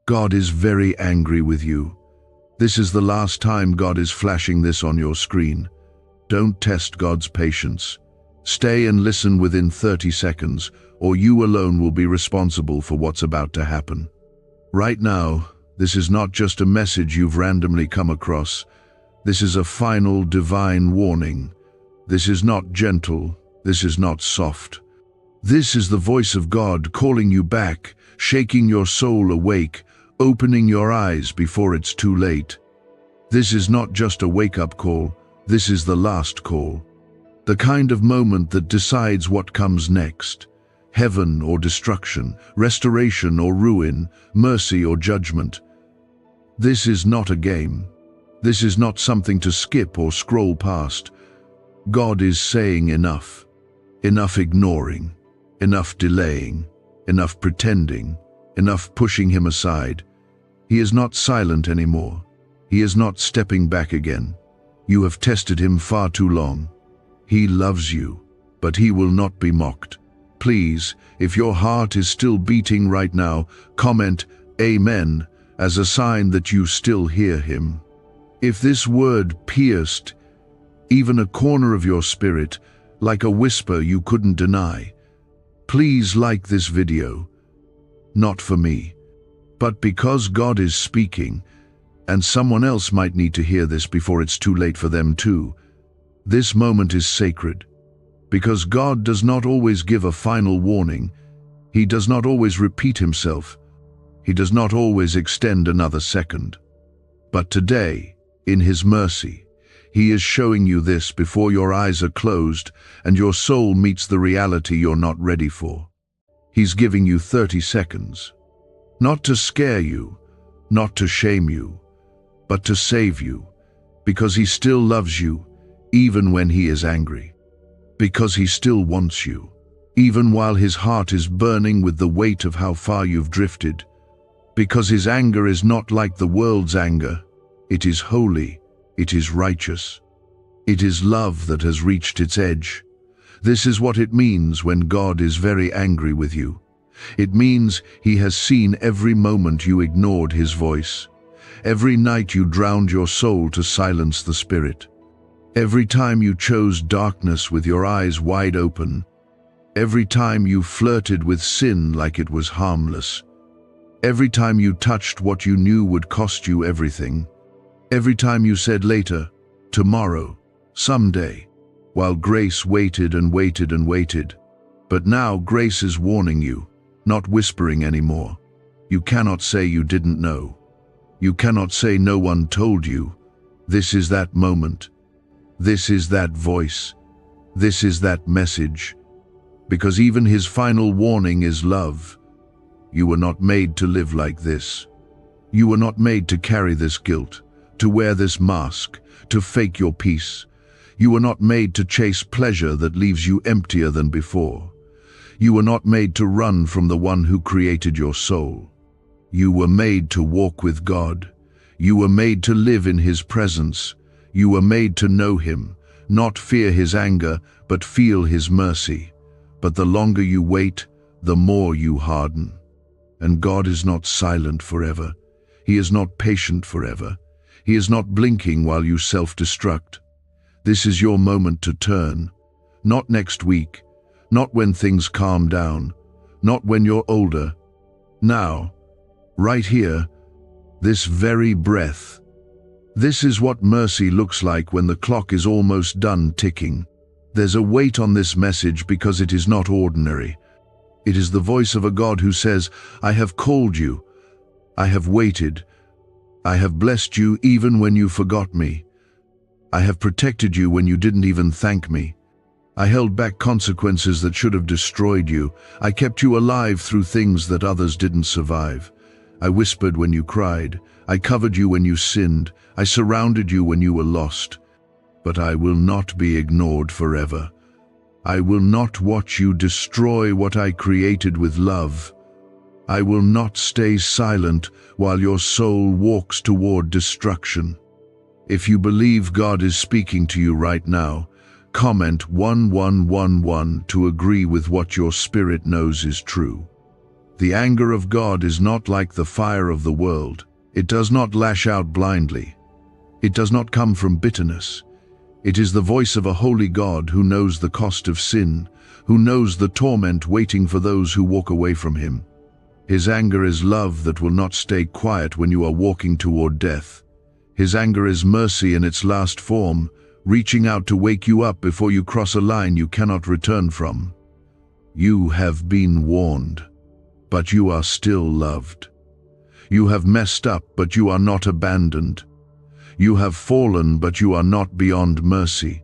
God is very angry with you. This is the last time God is flashing this on your screen. Don't test God's patience. Stay and listen within 30 seconds, or you alone will be responsible for what's about to happen. Right now, this is not just a message you've randomly come across. This is a final divine warning. This is not gentle. This is not soft. This is the voice of God calling you back, shaking your soul awake, opening your eyes before it's too late. This is not just a wake-up call. This is the last call. The kind of moment that decides what comes next. Heaven or destruction, restoration or ruin, mercy or judgment. This is not a game. This is not something to skip or scroll past. God is saying enough. Enough ignoring. Enough delaying. Enough pretending. Enough pushing him aside. He is not silent anymore. He is not stepping back again. You have tested him far too long. He loves you, but he will not be mocked. Please, if your heart is still beating right now, comment Amen as a sign that you still hear him. If this word pierced even a corner of your spirit, like a whisper you couldn't deny, please like this video. Not for me, but because God is speaking, and someone else might need to hear this before it's too late for them too. This moment is sacred, because God does not always give a final warning. He does not always repeat himself. He does not always extend another second. But today, in his mercy, he is showing you this before your eyes are closed and your soul meets the reality you're not ready for. He's giving you 30 seconds. Not to scare you, not to shame you, but to save you, because he still loves you, even when he is angry. Because he still wants you, even while his heart is burning with the weight of how far you've drifted. Because his anger is not like the world's anger. It is holy, it is righteous. It is love that has reached its edge. This is what it means when God is very angry with you. It means he has seen every moment you ignored his voice, every night you drowned your soul to silence the spirit, every time you chose darkness with your eyes wide open, every time you flirted with sin like it was harmless, every time you touched what you knew would cost you everything, every time you said later, tomorrow, someday, while grace waited and waited and waited. But now grace is warning you, not whispering anymore. You cannot say you didn't know. You cannot say no one told you. This is that moment. This is that voice. This is that message. Because even his final warning is love. You were not made to live like this. You were not made to carry this guilt, to wear this mask, to fake your peace. You were not made to chase pleasure that leaves you emptier than before. You were not made to run from the one who created your soul. You were made to walk with God. You were made to live in his presence. You were made to know him, not fear his anger, but feel his mercy. But the longer you wait, the more you harden. And God is not silent forever. He is not patient forever. He is not blinking while you self-destruct. This is your moment to turn. Not next week. Not when things calm down. Not when you're older. Now. Right here. This very breath. This is what mercy looks like when the clock is almost done ticking. There's a weight on this message because it is not ordinary. It is the voice of a God who says, I have called you. I have waited. I have blessed you even when you forgot me. I have protected you when you didn't even thank me. I held back consequences that should have destroyed you. I kept you alive through things that others didn't survive. I whispered when you cried. I covered you when you sinned. I surrounded you when you were lost. But I will not be ignored forever. I will not watch you destroy what I created with love. I will not stay silent while your soul walks toward destruction. If you believe God is speaking to you right now, comment 1111 to agree with what your spirit knows is true. The anger of God is not like the fire of the world. It does not lash out blindly. It does not come from bitterness. It is the voice of a holy God who knows the cost of sin, who knows the torment waiting for those who walk away from him. His anger is love that will not stay quiet when you are walking toward death. His anger is mercy in its last form, reaching out to wake you up before you cross a line you cannot return from. You have been warned, but you are still loved. You have messed up, but you are not abandoned. You have fallen, but you are not beyond mercy.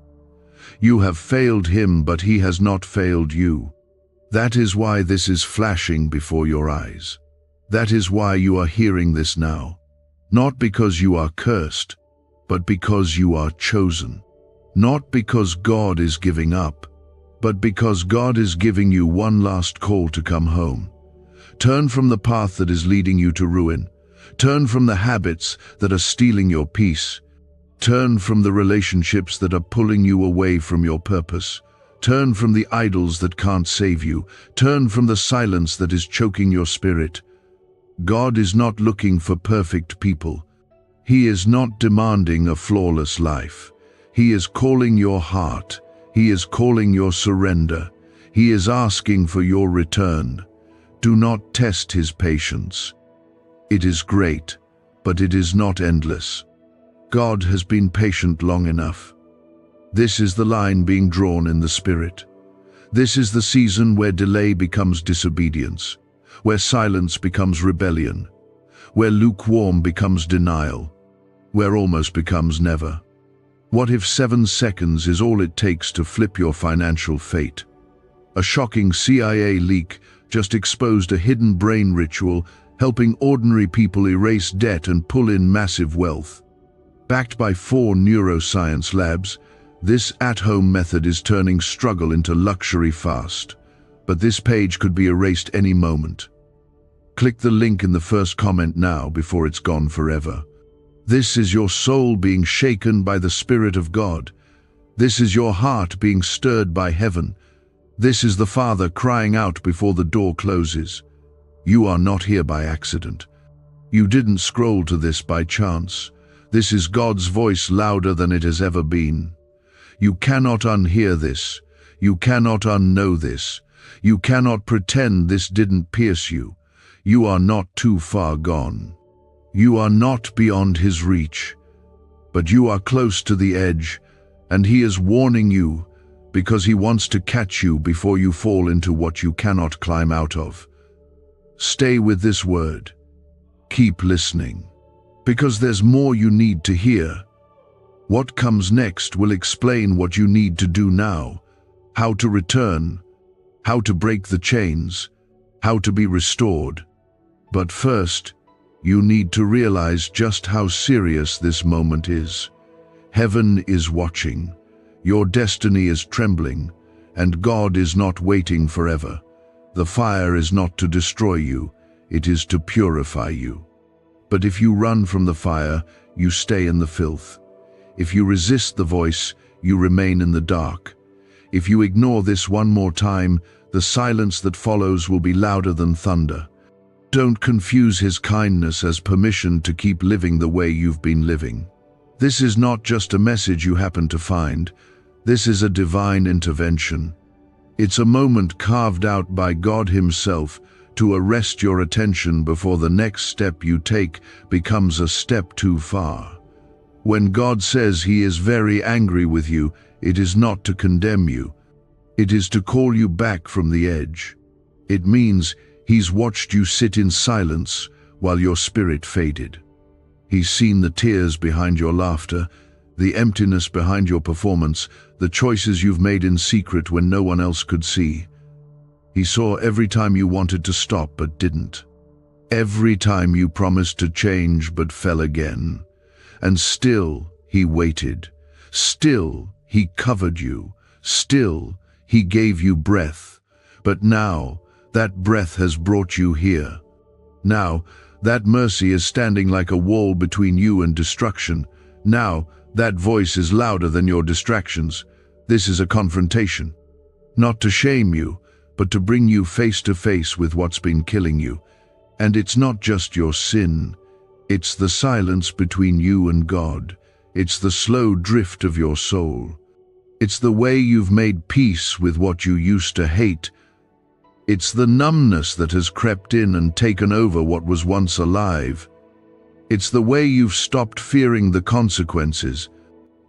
You have failed him, but he has not failed you. That is why this is flashing before your eyes. That is why you are hearing this now. Not because you are cursed, but because you are chosen. Not because God is giving up, but because God is giving you one last call to come home. Turn from the path that is leading you to ruin. Turn from the habits that are stealing your peace. Turn from the relationships that are pulling you away from your purpose. Turn from the idols that can't save you. Turn from the silence that is choking your spirit. God is not looking for perfect people. He is not demanding a flawless life. He is calling your heart. He is calling your surrender. He is asking for your return. Do not test his patience. It is great, but it is not endless. God has been patient long enough. This is the line being drawn in the spirit. This is the season where delay becomes disobedience, where silence becomes rebellion, where lukewarm becomes denial, where almost becomes never. What if 7 seconds is all it takes to flip your financial fate? A shocking CIA leak just exposed a hidden brain ritual helping ordinary people erase debt and pull in massive wealth. Backed by 4 neuroscience labs, this at-home method is turning struggle into luxury fast. But this page could be erased any moment. Click the link in the first comment now before it's gone forever. This is your soul being shaken by the Spirit of God. This is your heart being stirred by heaven. This is the Father crying out before the door closes. You are not here by accident. You didn't scroll to this by chance. This is God's voice louder than it has ever been. You cannot unhear this. You cannot unknow this. You cannot pretend this didn't pierce you. You are not too far gone. You are not beyond his reach, but you are close to the edge, and he is warning you because he wants to catch you before you fall into what you cannot climb out of. Stay with this word. Keep listening, because there's more you need to hear. What comes next will explain what you need to do now, how to return, how to break the chains, how to be restored. But first, you need to realize just how serious this moment is. Heaven is watching. Your destiny is trembling, and God is not waiting forever. The fire is not to destroy you, it is to purify you. But if you run from the fire, you stay in the filth. If you resist the voice, you remain in the dark. If you ignore this one more time, the silence that follows will be louder than thunder. Don't confuse his kindness as permission to keep living the way you've been living. This is not just a message you happen to find. This is a divine intervention. It's a moment carved out by God himself to arrest your attention before the next step you take becomes a step too far. When God says he is very angry with you, it is not to condemn you. It is to call you back from the edge. It means he's watched you sit in silence while your spirit faded. He's seen the tears behind your laughter, the emptiness behind your performance, the choices you've made in secret when no one else could see. He saw every time you wanted to stop but didn't. Every time you promised to change but fell again. And still he waited. Still he covered you. Still he gave you breath. But now that breath has brought you here. Now that mercy is standing like a wall between you and destruction. Now that voice is louder than your distractions. This is a confrontation. Not to shame you, but to bring you face to face with what's been killing you. And it's not just your sin. It's the silence between you and God. It's the slow drift of your soul. It's the way you've made peace with what you used to hate. It's the numbness that has crept in and taken over what was once alive. It's the way you've stopped fearing the consequences.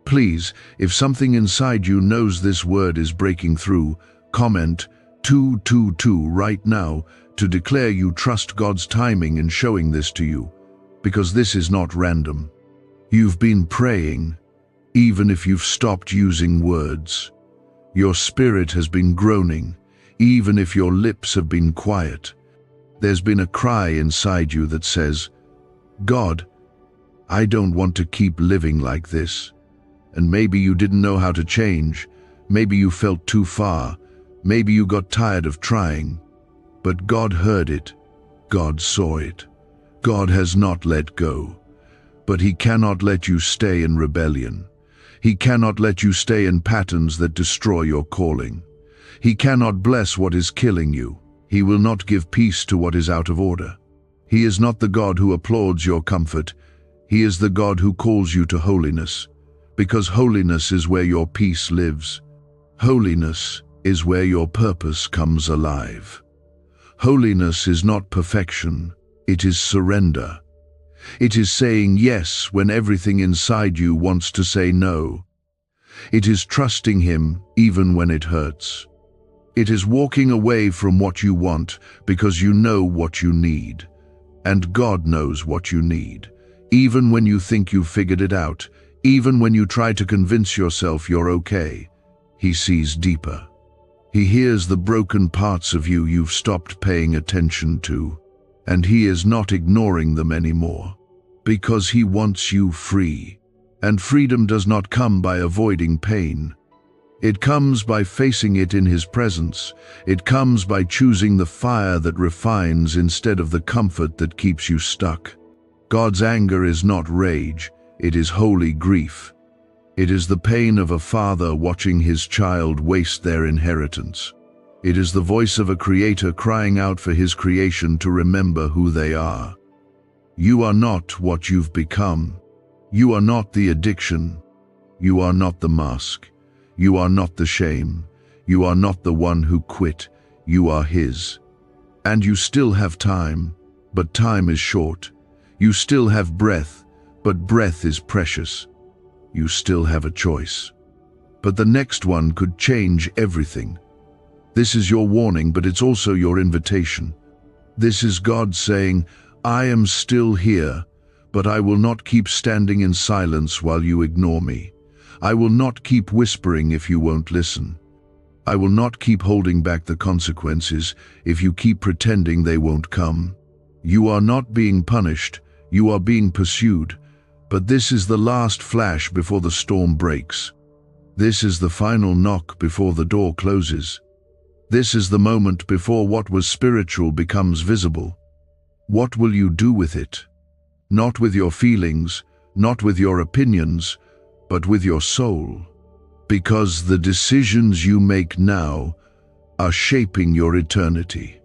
Please, if something inside you knows this word is breaking through, comment 222 right now to declare you trust God's timing in showing this to you, because this is not random. You've been praying, even if you've stopped using words. Your spirit has been groaning, even if your lips have been quiet. There's been a cry inside you that says, God, I don't want to keep living like this. And maybe you didn't know how to change. Maybe you felt too far. Maybe you got tired of trying. But God heard it. God saw it. God has not let go. But He cannot let you stay in rebellion. He cannot let you stay in patterns that destroy your calling. He cannot bless what is killing you. He will not give peace to what is out of order. He is not the God who applauds your comfort. He is the God who calls you to holiness, because holiness is where your peace lives. Holiness is where your purpose comes alive. Holiness is not perfection, it is surrender. It is saying yes when everything inside you wants to say no. It is trusting Him even when it hurts. It is walking away from what you want because you know what you need. And God knows what you need. Even when you think you've figured it out, even when you try to convince yourself you're okay, He sees deeper. He hears the broken parts of you you've stopped paying attention to, and He is not ignoring them anymore, because He wants you free. And freedom does not come by avoiding pain. It comes by facing it in His presence. It comes by choosing the fire that refines instead of the comfort that keeps you stuck. God's anger is not rage, it is holy grief. It is the pain of a father watching his child waste their inheritance. It is the voice of a creator crying out for his creation to remember who they are. You are not what you've become. You are not the addiction. You are not the mask. You are not the shame. You are not the one who quit. You are His. And you still have time, but time is short. You still have breath, but breath is precious. You still have a choice. But the next one could change everything. This is your warning, but it's also your invitation. This is God saying, I am still here, but I will not keep standing in silence while you ignore me. I will not keep whispering if you won't listen. I will not keep holding back the consequences if you keep pretending they won't come. You are not being punished, you are being pursued, but this is the last flash before the storm breaks. This is the final knock before the door closes. This is the moment before what was spiritual becomes visible. What will you do with it? Not with your feelings, not with your opinions, but with your soul. Because the decisions you make now are shaping your eternity.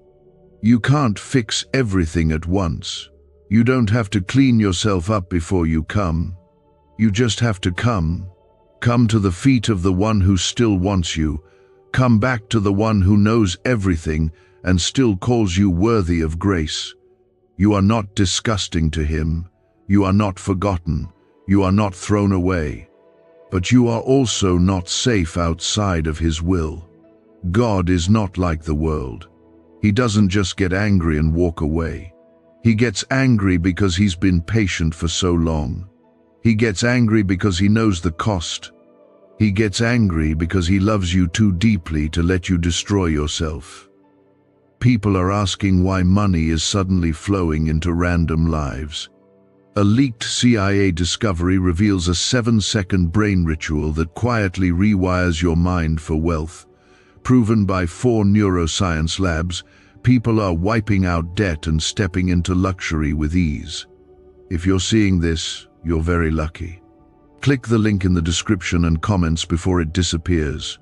You can't fix everything at once. You don't have to clean yourself up before you come. You just have to come. Come to the feet of the one who still wants you. Come back to the one who knows everything and still calls you worthy of grace. You are not disgusting to Him. You are not forgotten. You are not thrown away. But you are also not safe outside of His will. God is not like the world. He doesn't just get angry and walk away. He gets angry because He's been patient for so long. He gets angry because He knows the cost. He gets angry because He loves you too deeply to let you destroy yourself. People are asking why money is suddenly flowing into random lives. A leaked CIA discovery reveals a 7-second brain ritual that quietly rewires your mind for wealth. Proven by 4 neuroscience labs, people are wiping out debt and stepping into luxury with ease. If you're seeing this, you're very lucky. Click the link in the description and comments before it disappears.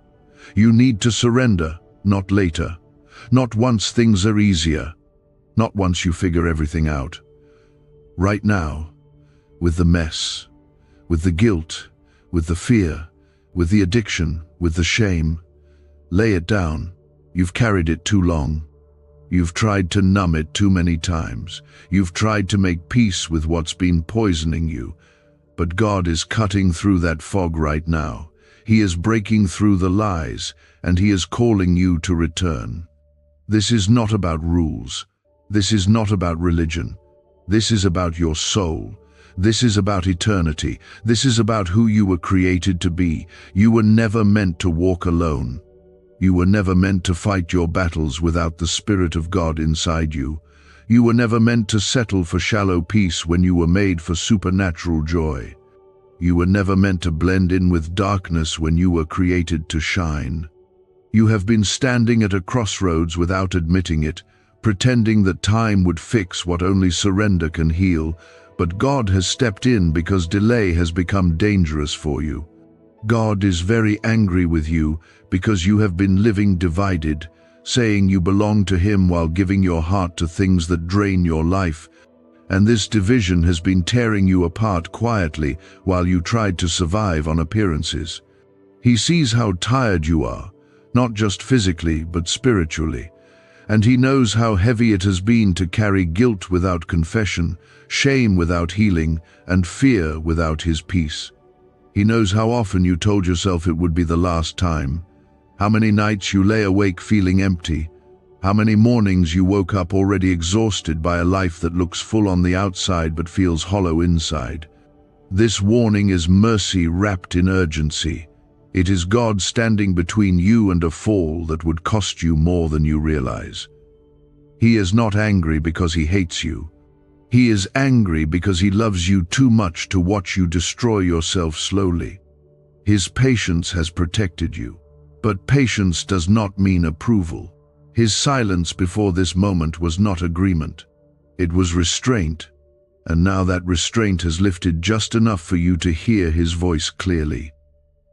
You need to surrender, not later. Not once things are easier. Not once you figure everything out. Right now, with the mess, with the guilt, with the fear, with the addiction, with the shame, lay it down. You've carried it too long. You've tried to numb it too many times. You've tried to make peace with what's been poisoning you. But God is cutting through that fog right now. He is breaking through the lies, and He is calling you to return. This is not about rules. This is not about religion. This is about your soul. This is about eternity. This is about who you were created to be. You were never meant to walk alone. You were never meant to fight your battles without the Spirit of God inside you. You were never meant to settle for shallow peace when you were made for supernatural joy. You were never meant to blend in with darkness when you were created to shine. You have been standing at a crossroads without admitting it, pretending that time would fix what only surrender can heal, but God has stepped in because delay has become dangerous for you. God is very angry with you because you have been living divided, saying you belong to Him while giving your heart to things that drain your life. And this division has been tearing you apart quietly while you tried to survive on appearances. He sees how tired you are, not just physically but spiritually. And He knows how heavy it has been to carry guilt without confession, shame without healing, and fear without His peace. He knows how often you told yourself it would be the last time, how many nights you lay awake feeling empty, how many mornings you woke up already exhausted by a life that looks full on the outside but feels hollow inside. This warning is mercy wrapped in urgency. It is God standing between you and a fall that would cost you more than you realize. He is not angry because He hates you. He is angry because He loves you too much to watch you destroy yourself slowly. His patience has protected you. But patience does not mean approval. His silence before this moment was not agreement. It was restraint, and now that restraint has lifted just enough for you to hear His voice clearly.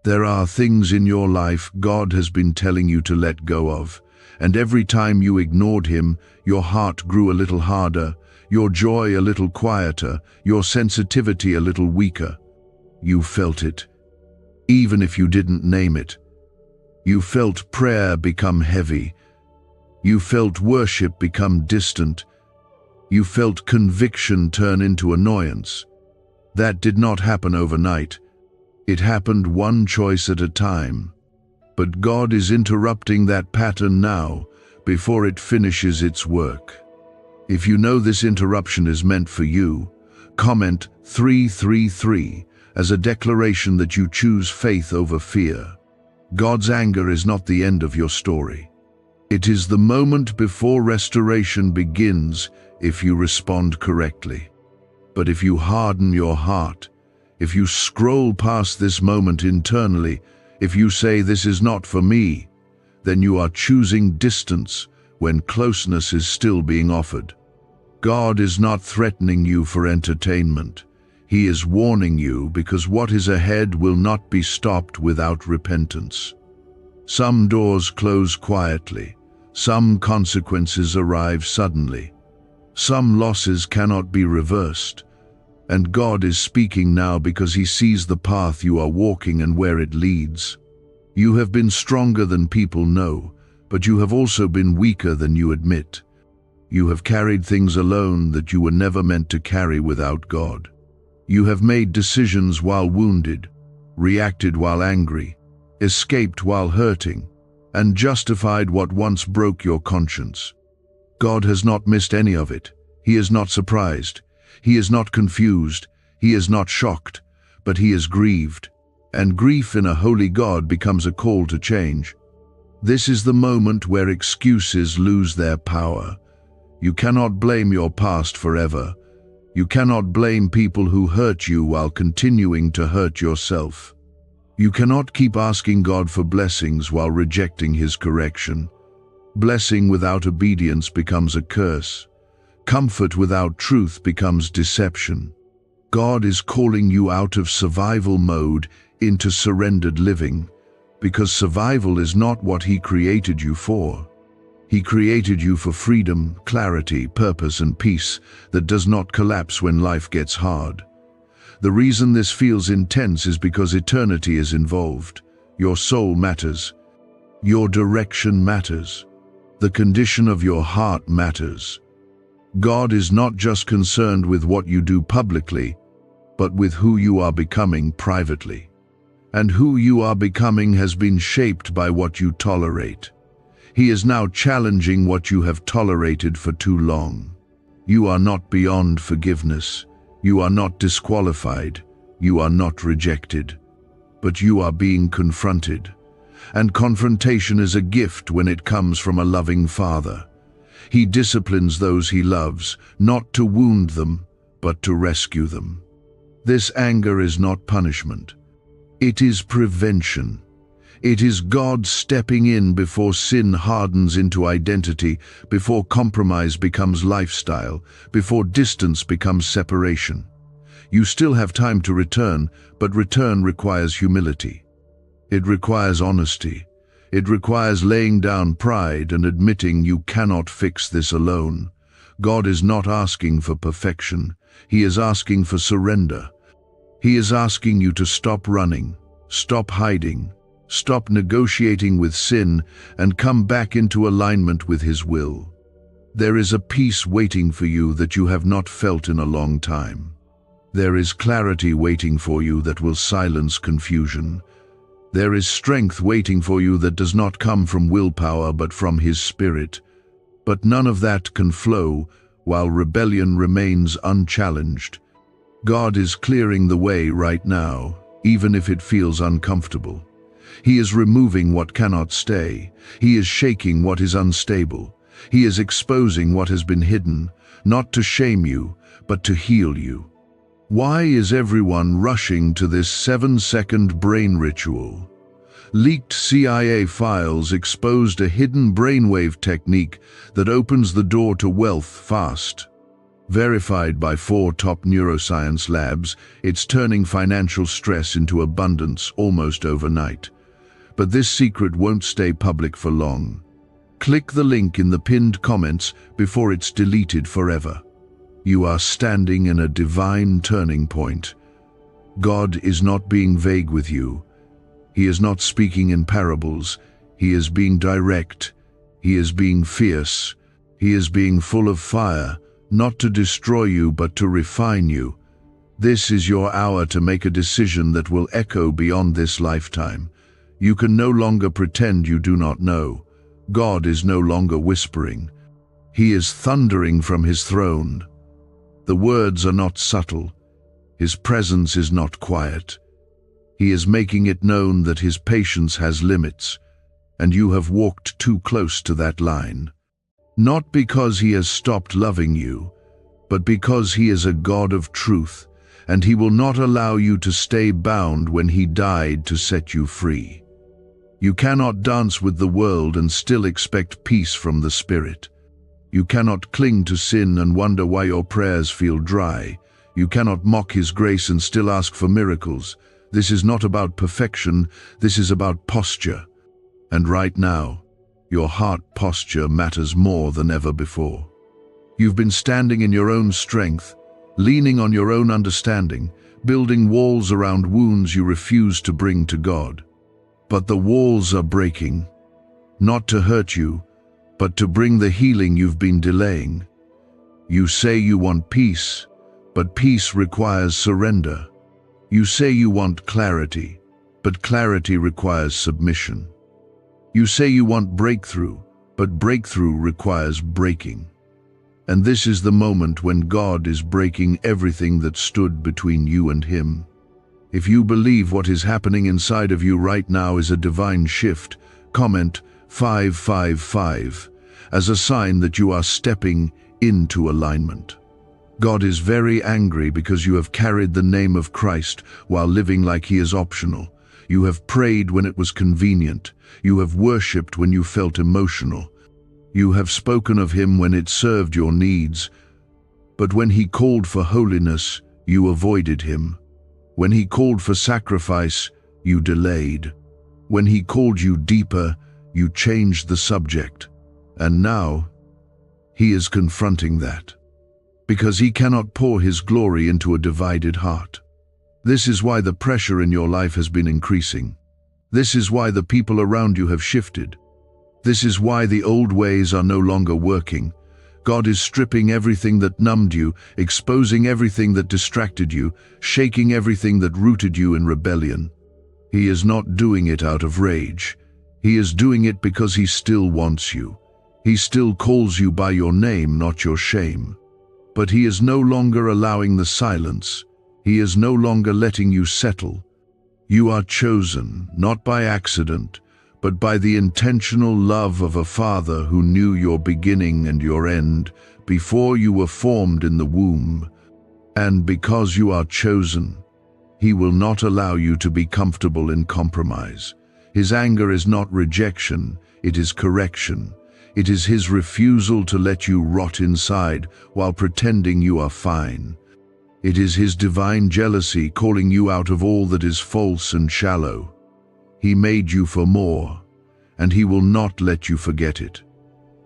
There are things in your life God has been telling you to let go of, and every time you ignored Him, your heart grew a little harder, your joy a little quieter, your sensitivity a little weaker. You felt it, even if you didn't name it. You felt prayer become heavy. You felt worship become distant. You felt conviction turn into annoyance. That did not happen overnight. It happened one choice at a time. But God is interrupting that pattern now, before it finishes its work. If you know this interruption is meant for you, comment 333 as a declaration that you choose faith over fear. God's anger is not the end of your story. It is the moment before restoration begins if you respond correctly. But if you harden your heart, if you scroll past this moment internally, if you say this is not for me, then you are choosing distance when closeness is still being offered. God is not threatening you for entertainment. He is warning you because what is ahead will not be stopped without repentance. Some doors close quietly. Some consequences arrive suddenly. Some losses cannot be reversed. And God is speaking now because He sees the path you are walking and where it leads. You have been stronger than people know, but you have also been weaker than you admit. You have carried things alone that you were never meant to carry without God. You have made decisions while wounded, reacted while angry, escaped while hurting, and justified what once broke your conscience. God has not missed any of it. He is not surprised. He is not confused. He is not shocked, but He is grieved. And grief in a holy God becomes a call to change. This is the moment where excuses lose their power. You cannot blame your past forever. You cannot blame people who hurt you while continuing to hurt yourself. You cannot keep asking God for blessings while rejecting His correction. Blessing without obedience becomes a curse. Comfort without truth becomes deception. God is calling you out of survival mode into surrendered living, because survival is not what He created you for. He created you for freedom, clarity, purpose, and peace that does not collapse when life gets hard. The reason this feels intense is because eternity is involved. Your soul matters. Your direction matters. The condition of your heart matters. God is not just concerned with what you do publicly, but with who you are becoming privately. And who you are becoming has been shaped by what you tolerate. He is now challenging what you have tolerated for too long. You are not beyond forgiveness. You are not disqualified. You are not rejected. But you are being confronted. And confrontation is a gift when it comes from a loving Father. He disciplines those he loves, not to wound them, but to rescue them. This anger is not punishment. It is prevention. It is God stepping in before sin hardens into identity, before compromise becomes lifestyle, before distance becomes separation. You still have time to return, but return requires humility. It requires honesty. It requires laying down pride and admitting you cannot fix this alone. God is not asking for perfection. He is asking for surrender. He is asking you to stop running, stop hiding, stop negotiating with sin, and come back into alignment with His will. There is a peace waiting for you that you have not felt in a long time. There is clarity waiting for you that will silence confusion. There is strength waiting for you that does not come from willpower but from His Spirit. But none of that can flow while rebellion remains unchallenged. God is clearing the way right now, even if it feels uncomfortable. He is removing what cannot stay. He is shaking what is unstable. He is exposing what has been hidden, not to shame you, but to heal you. Why is everyone rushing to this 7-second brain ritual? Leaked CIA files exposed a hidden brainwave technique that opens the door to wealth fast. Verified by 4 top neuroscience labs, it's turning financial stress into abundance almost overnight. But this secret won't stay public for long. Click the link in the pinned comments before it's deleted forever. You are standing in a divine turning point. God is not being vague with you. He is not speaking in parables. He is being direct. He is being fierce. He is being full of fire, not to destroy you but to refine you. This is your hour to make a decision that will echo beyond this lifetime. You can no longer pretend you do not know. God is no longer whispering. He is thundering from His throne. The words are not subtle. His presence is not quiet. He is making it known that His patience has limits, and you have walked too close to that line. Not because He has stopped loving you, but because He is a God of truth, and He will not allow you to stay bound when He died to set you free. You cannot dance with the world and still expect peace from the Spirit. You cannot cling to sin and wonder why your prayers feel dry. You cannot mock His grace and still ask for miracles. This is not about perfection, this is about posture. And right now, your heart posture matters more than ever before. You've been standing in your own strength, leaning on your own understanding, building walls around wounds you refuse to bring to God. But the walls are breaking, not to hurt you, but to bring the healing you've been delaying. You say you want peace, but peace requires surrender. You say you want clarity, but clarity requires submission. You say you want breakthrough, but breakthrough requires breaking. And this is the moment when God is breaking everything that stood between you and Him. If you believe what is happening inside of you right now is a divine shift, comment 555 as a sign that you are stepping into alignment. God is very angry because you have carried the name of Christ while living like He is optional. You have prayed when it was convenient. You have worshipped when you felt emotional. You have spoken of Him when it served your needs. But when He called for holiness, you avoided Him. When He called for sacrifice, you delayed. When He called you deeper, you changed the subject. And now, he is confronting that, because he cannot pour his glory into a divided heart. This is why the pressure in your life has been increasing. This is why the people around you have shifted. This is why the old ways are no longer working. God is stripping everything that numbed you, exposing everything that distracted you, shaking everything that rooted you in rebellion. He is not doing it out of rage. He is doing it because he still wants you. He still calls you by your name, not your shame. But he is no longer allowing the silence. He is no longer letting you settle. You are chosen, not by accident, but by the intentional love of a Father who knew your beginning and your end before you were formed in the womb. And because you are chosen, he will not allow you to be comfortable in compromise. His anger is not rejection, it is correction. It is his refusal to let you rot inside while pretending you are fine. It is his divine jealousy calling you out of all that is false and shallow. He made you for more, and he will not let you forget it.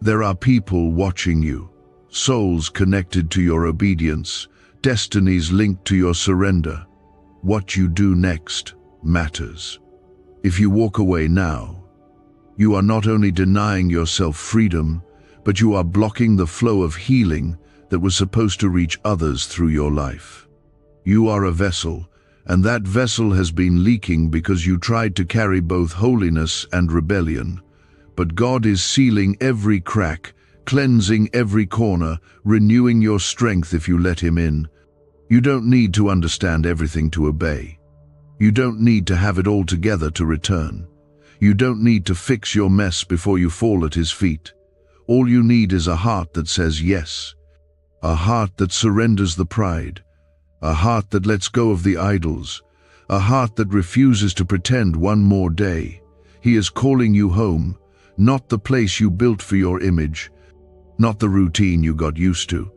There are people watching you, souls connected to your obedience, destinies linked to your surrender. What you do next matters. If you walk away now, you are not only denying yourself freedom, but you are blocking the flow of healing that was supposed to reach others through your life. You are a vessel, and that vessel has been leaking because you tried to carry both holiness and rebellion. But God is sealing every crack, cleansing every corner, renewing your strength if you let him in. You don't need to understand everything to obey. You don't need to have it all together to return. You don't need to fix your mess before you fall at his feet. All you need is a heart that says yes. A heart that surrenders the pride. A heart that lets go of the idols. A heart that refuses to pretend one more day. He is calling you home, not the place you built for your image, not the routine you got used to,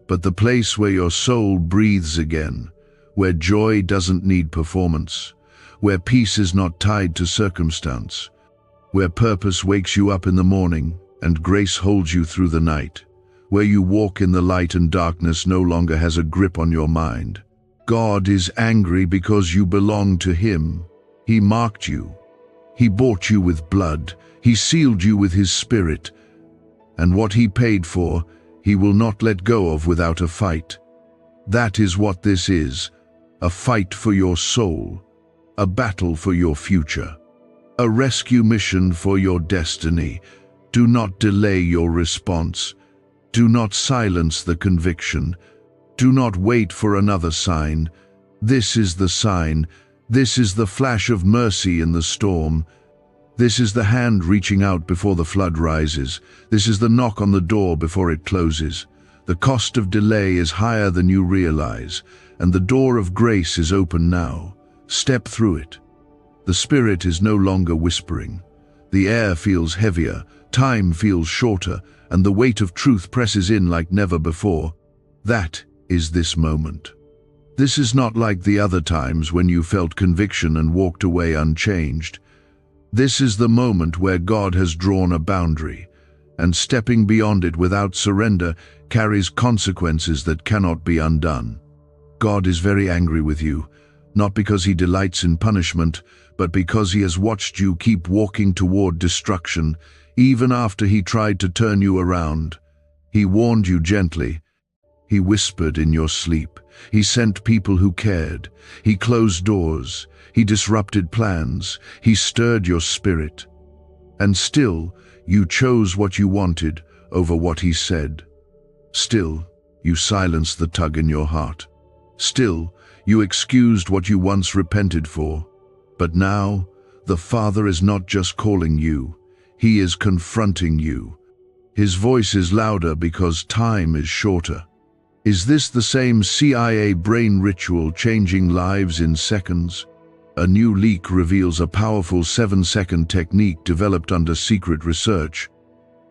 but the place where your soul breathes again, where joy doesn't need performance, where peace is not tied to circumstance, where purpose wakes you up in the morning and grace holds you through the night, where you walk in the light and darkness no longer has a grip on your mind. God is angry because you belong to him. He marked you. He bought you with blood. He sealed you with his spirit. And what he paid for, he will not let go of without a fight. That is what this is, a fight for your soul, a battle for your future, a rescue mission for your destiny. Do not delay your response. Do not silence the conviction. Do not wait for another sign. This is the sign. This is the flash of mercy in the storm. This is the hand reaching out before the flood rises. This is the knock on the door before it closes. The cost of delay is higher than you realize, and the door of grace is open now. Step through it. The Spirit is no longer whispering. The air feels heavier, time feels shorter, and the weight of truth presses in like never before. That is this moment. This is not like the other times when you felt conviction and walked away unchanged. This is the moment where God has drawn a boundary, and stepping beyond it without surrender carries consequences that cannot be undone. God is very angry with you, not because he delights in punishment, but because he has watched you keep walking toward destruction, even after he tried to turn you around. He warned you gently. He whispered in your sleep. He sent people who cared. He closed doors. He disrupted plans. He stirred your spirit. And still, you chose what you wanted over what he said. Still, you silenced the tug in your heart. Still, you excused what you once repented for. But now, the Father is not just calling you. He is confronting you. His voice is louder because time is shorter. Is this the same CIA brain ritual changing lives in seconds? A new leak reveals a powerful 7-second technique developed under secret research.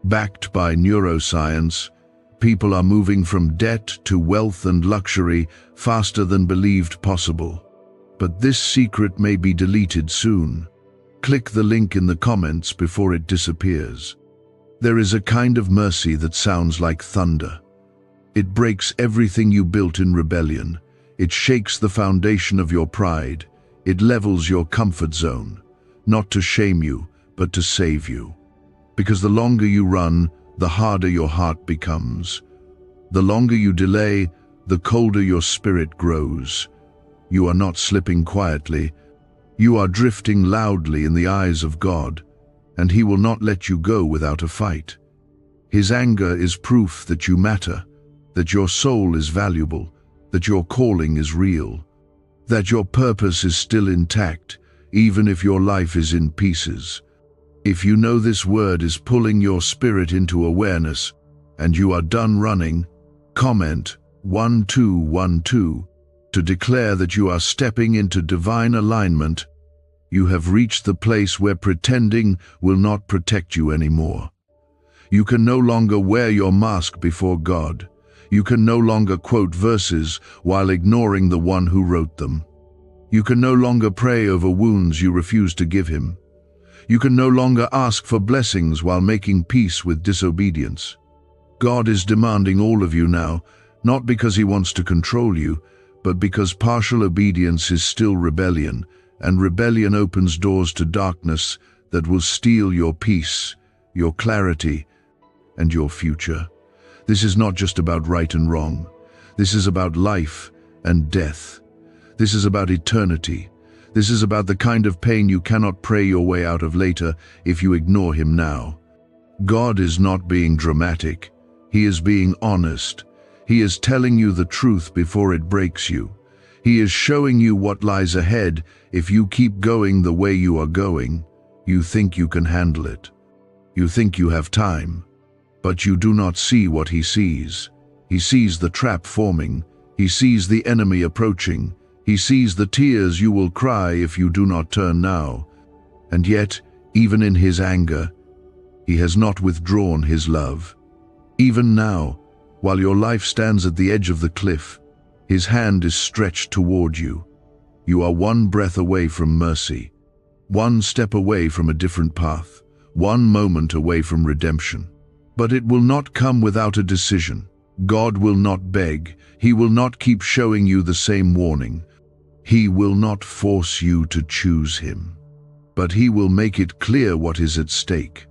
Backed by neuroscience, people are moving from debt to wealth and luxury faster than believed possible. But this secret may be deleted soon. Click the link in the comments before it disappears. There is a kind of mercy that sounds like thunder. It breaks everything you built in rebellion. It shakes the foundation of your pride. It levels your comfort zone, not to shame you, but to save you. Because the longer you run, the harder your heart becomes. The longer you delay, the colder your spirit grows. You are not slipping quietly. You are drifting loudly in the eyes of God, and He will not let you go without a fight. His anger is proof that you matter, that your soul is valuable, that your calling is real, that your purpose is still intact, even if your life is in pieces. If you know this word is pulling your spirit into awareness, and you are done running, comment 1212 to declare that you are stepping into divine alignment. You have reached the place where pretending will not protect you anymore. You can no longer wear your mask before God. You can no longer quote verses while ignoring the one who wrote them. You can no longer pray over wounds you refuse to give Him. You can no longer ask for blessings while making peace with disobedience. God is demanding all of you now, not because He wants to control you, but because partial obedience is still rebellion, and rebellion opens doors to darkness that will steal your peace, your clarity, and your future. This is not just about right and wrong. This is about life and death. This is about eternity. This is about the kind of pain you cannot pray your way out of later if you ignore Him now. God is not being dramatic. He is being honest. He is telling you the truth before it breaks you. He is showing you what lies ahead if you keep going the way you are going. You think you can handle it. You think you have time. But you do not see what He sees. He sees the trap forming. He sees the enemy approaching. He sees the tears you will cry if you do not turn now. And yet, even in His anger, He has not withdrawn His love. Even now, while your life stands at the edge of the cliff, His hand is stretched toward you. You are one breath away from mercy, one step away from a different path, one moment away from redemption. But it will not come without a decision. God will not beg. He will not keep showing you the same warning. He will not force you to choose Him. But He will make it clear what is at stake.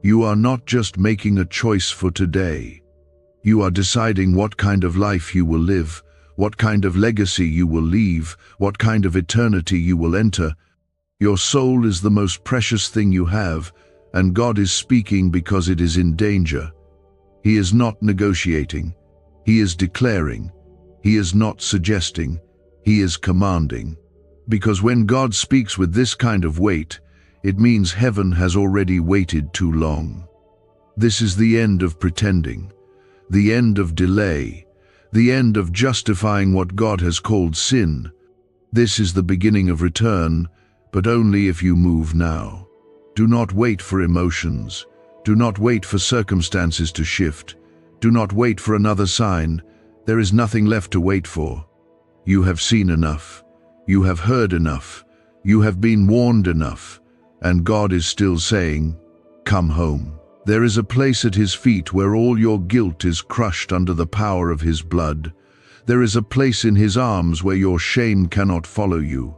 You are not just making a choice for today. You are deciding what kind of life you will live, what kind of legacy you will leave, what kind of eternity you will enter. Your soul is the most precious thing you have, and God is speaking because it is in danger. He is not negotiating. He is declaring. He is not suggesting. He is commanding. Because when God speaks with this kind of weight, it means heaven has already waited too long. This is the end of pretending, the end of delay, the end of justifying what God has called sin. This is the beginning of return, but only if you move now. Do not wait for emotions. Do not wait for circumstances to shift. Do not wait for another sign. There is nothing left to wait for. You have seen enough. You have heard enough. You have been warned enough. And God is still saying, "Come home." There is a place at His feet where all your guilt is crushed under the power of His blood. There is a place in His arms where your shame cannot follow you.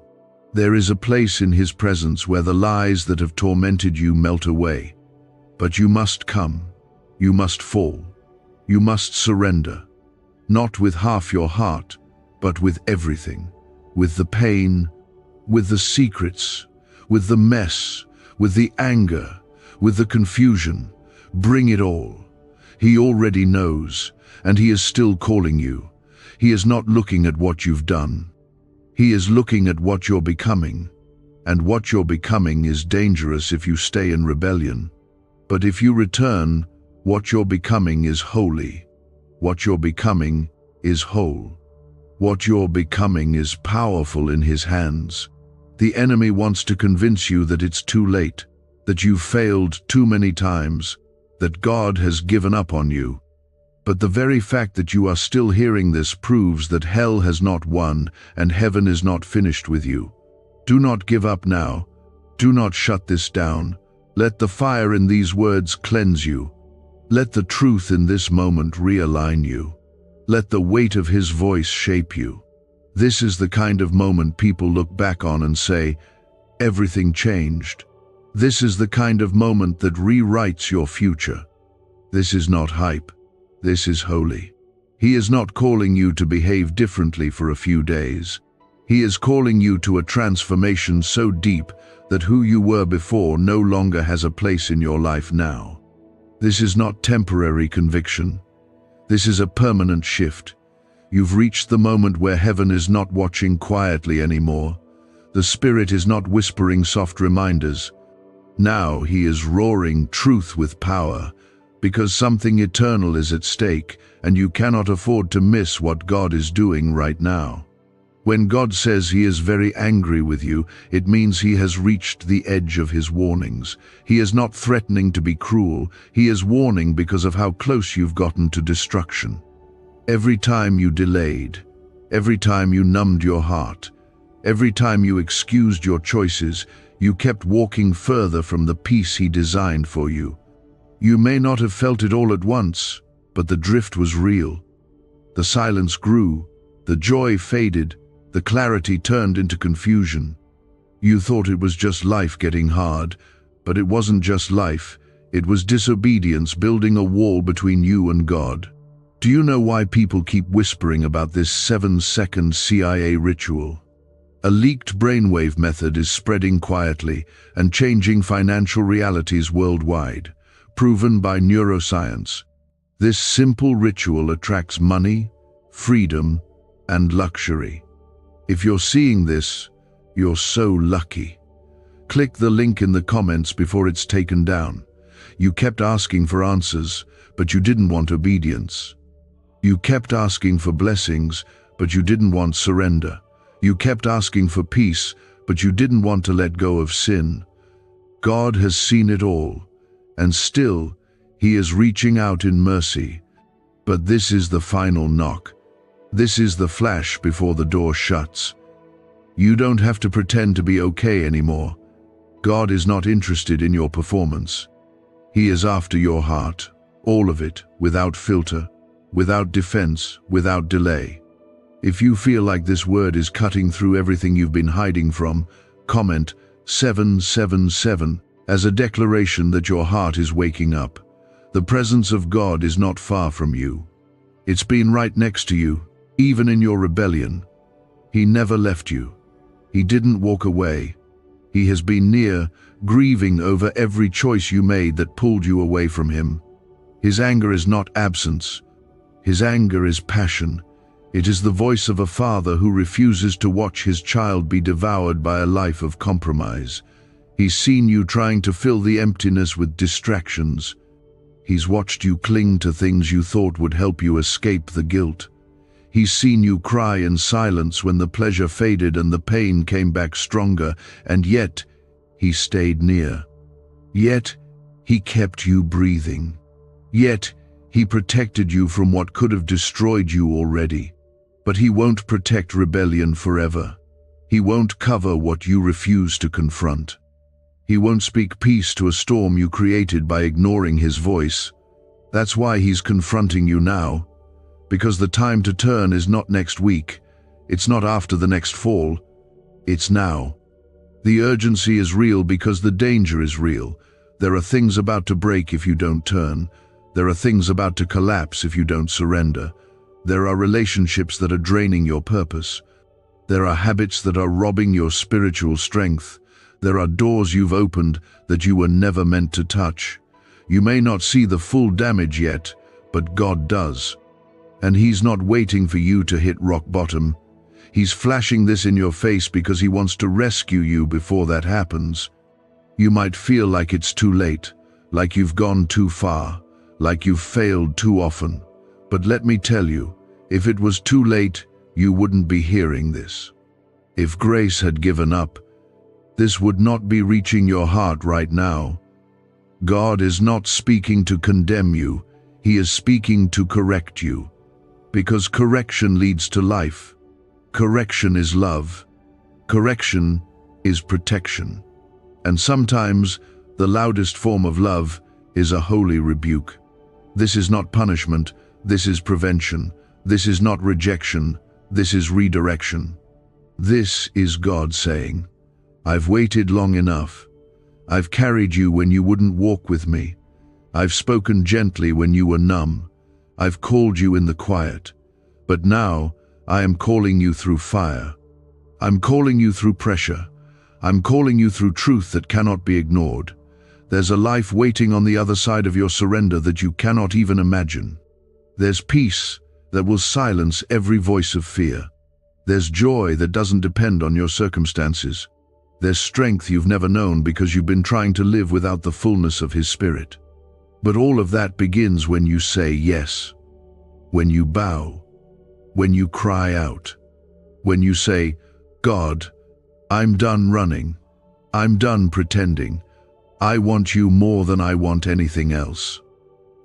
There is a place in His presence where the lies that have tormented you melt away. But you must come. You must fall. You must surrender. Not with half your heart, but with everything. With the pain, with the secrets, with the mess, with the anger, with the confusion. Bring it all. He already knows, and He is still calling you. He is not looking at what you've done. He is looking at what you're becoming, and what you're becoming is dangerous if you stay in rebellion. But if you return, what you're becoming is holy. What you're becoming is whole. What you're becoming is powerful in His hands. The enemy wants to convince you that it's too late, that you've failed too many times, that God has given up on you. But the very fact that you are still hearing this proves that hell has not won and heaven is not finished with you. Do not give up now. Do not shut this down. Let the fire in these words cleanse you. Let the truth in this moment realign you. Let the weight of his voice shape you. This is the kind of moment people look back on and say, everything changed. This is the kind of moment that rewrites your future. This is not hype. This is holy. He is not calling you to behave differently for a few days. He is calling you to a transformation so deep that who you were before no longer has a place in your life now. This is not temporary conviction. This is a permanent shift. You've reached the moment where heaven is not watching quietly anymore. The Spirit is not whispering soft reminders. Now he is roaring truth with power, because something eternal is at stake, and you cannot afford to miss what God is doing right now. When God says he is very angry with you, it means he has reached the edge of his warnings. He is not threatening to be cruel. He is warning because of how close you've gotten to destruction. Every time you delayed, every time you numbed your heart, every time you excused your choices, you kept walking further from the peace he designed for you. You may not have felt it all at once, but the drift was real. The silence grew, the joy faded, the clarity turned into confusion. You thought it was just life getting hard, but it wasn't just life. It was disobedience building a wall between you and God. Do you know why people keep whispering about this 7-second CIA ritual? A leaked brainwave method is spreading quietly and changing financial realities worldwide, proven by neuroscience. This simple ritual attracts money, freedom, and luxury. If you're seeing this, you're so lucky. Click the link in the comments before it's taken down. You kept asking for answers, but you didn't want obedience. You kept asking for blessings, but you didn't want surrender. You kept asking for peace, but you didn't want to let go of sin. God has seen it all, and still, he is reaching out in mercy. But this is the final knock. This is the flash before the door shuts. You don't have to pretend to be okay anymore. God is not interested in your performance. He is after your heart, all of it, without filter, without defense, without delay. If you feel like this word is cutting through everything you've been hiding from, comment 777 as a declaration that your heart is waking up. The presence of God is not far from you. It's been right next to you, even in your rebellion. He never left you. He didn't walk away. He has been near, grieving over every choice you made that pulled you away from him. His anger is not absence. His anger is passion. It is the voice of a father who refuses to watch his child be devoured by a life of compromise. He's seen you trying to fill the emptiness with distractions. He's watched you cling to things you thought would help you escape the guilt. He's seen you cry in silence when the pleasure faded and the pain came back stronger, and yet he stayed near. Yet he kept you breathing. Yet he protected you from what could have destroyed you already. But he won't protect rebellion forever. He won't cover what you refuse to confront. He won't speak peace to a storm you created by ignoring his voice. That's why he's confronting you now. Because the time to turn is not next week. It's not after the next fall. It's now. The urgency is real because the danger is real. There are things about to break if you don't turn. There are things about to collapse if you don't surrender. There are relationships that are draining your purpose. There are habits that are robbing your spiritual strength. There are doors you've opened that you were never meant to touch. You may not see the full damage yet, but God does. And he's not waiting for you to hit rock bottom. He's flashing this in your face because he wants to rescue you before that happens. You might feel like it's too late, like you've gone too far, like you've failed too often. But let me tell you, if it was too late, you wouldn't be hearing this. If grace had given up, this would not be reaching your heart right now. God is not speaking to condemn you. He is speaking to correct you. Because correction leads to life. Correction is love. Correction is protection. And sometimes the loudest form of love is a holy rebuke. This is not punishment, this is prevention. This is not rejection, this is redirection. This is God saying, I've waited long enough. I've carried you when you wouldn't walk with me. I've spoken gently when you were numb. I've called you in the quiet. But now, I am calling you through fire. I'm calling you through pressure. I'm calling you through truth that cannot be ignored. There's a life waiting on the other side of your surrender that you cannot even imagine. There's peace that will silence every voice of fear. There's joy that doesn't depend on your circumstances. There's strength you've never known because you've been trying to live without the fullness of His Spirit. But all of that begins when you say yes, when you bow, when you cry out, when you say, God, I'm done running. I'm done pretending. I want you more than I want anything else.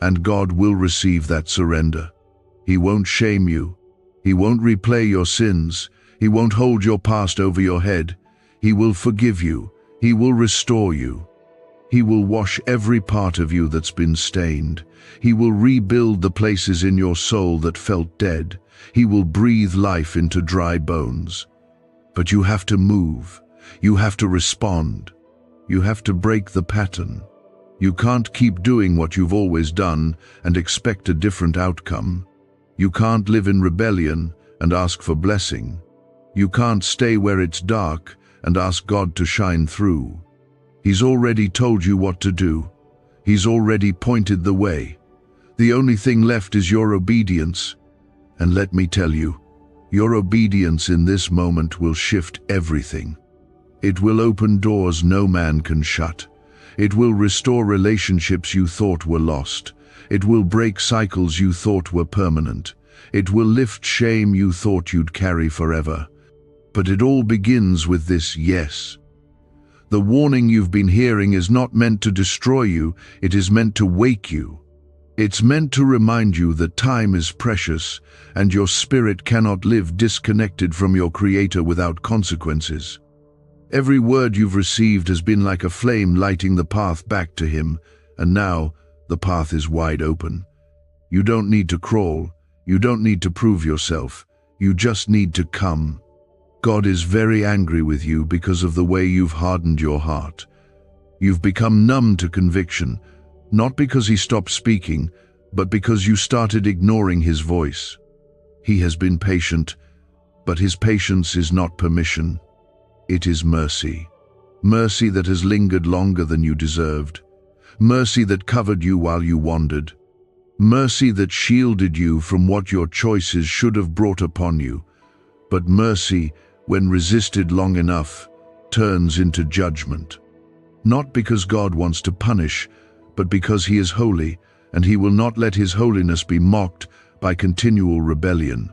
And God will receive that surrender. He won't shame you. He won't replay your sins. He won't hold your past over your head. He will forgive you. He will restore you. He will wash every part of you that's been stained. He will rebuild the places in your soul that felt dead. He will breathe life into dry bones. But you have to move. You have to respond. You have to break the pattern. You can't keep doing what you've always done and expect a different outcome. You can't live in rebellion and ask for blessing. You can't stay where it's dark and ask God to shine through. He's already told you what to do. He's already pointed the way. The only thing left is your obedience. And let me tell you, your obedience in this moment will shift everything. It will open doors no man can shut. It will restore relationships you thought were lost. It will break cycles you thought were permanent. It will lift shame you thought you'd carry forever. But it all begins with this yes. The warning you've been hearing is not meant to destroy you, it is meant to wake you. It's meant to remind you that time is precious and your spirit cannot live disconnected from your Creator without consequences. Every word you've received has been like a flame lighting the path back to Him, and now the path is wide open. You don't need to crawl, you don't need to prove yourself, you just need to come. God is very angry with you because of the way you've hardened your heart. You've become numb to conviction, not because He stopped speaking, but because you started ignoring His voice. He has been patient, but His patience is not permission. It is mercy. Mercy that has lingered longer than you deserved. Mercy that covered you while you wandered. Mercy that shielded you from what your choices should have brought upon you. But mercy, when resisted long enough, turns into judgment. Not because God wants to punish, but because He is holy, and He will not let His holiness be mocked by continual rebellion.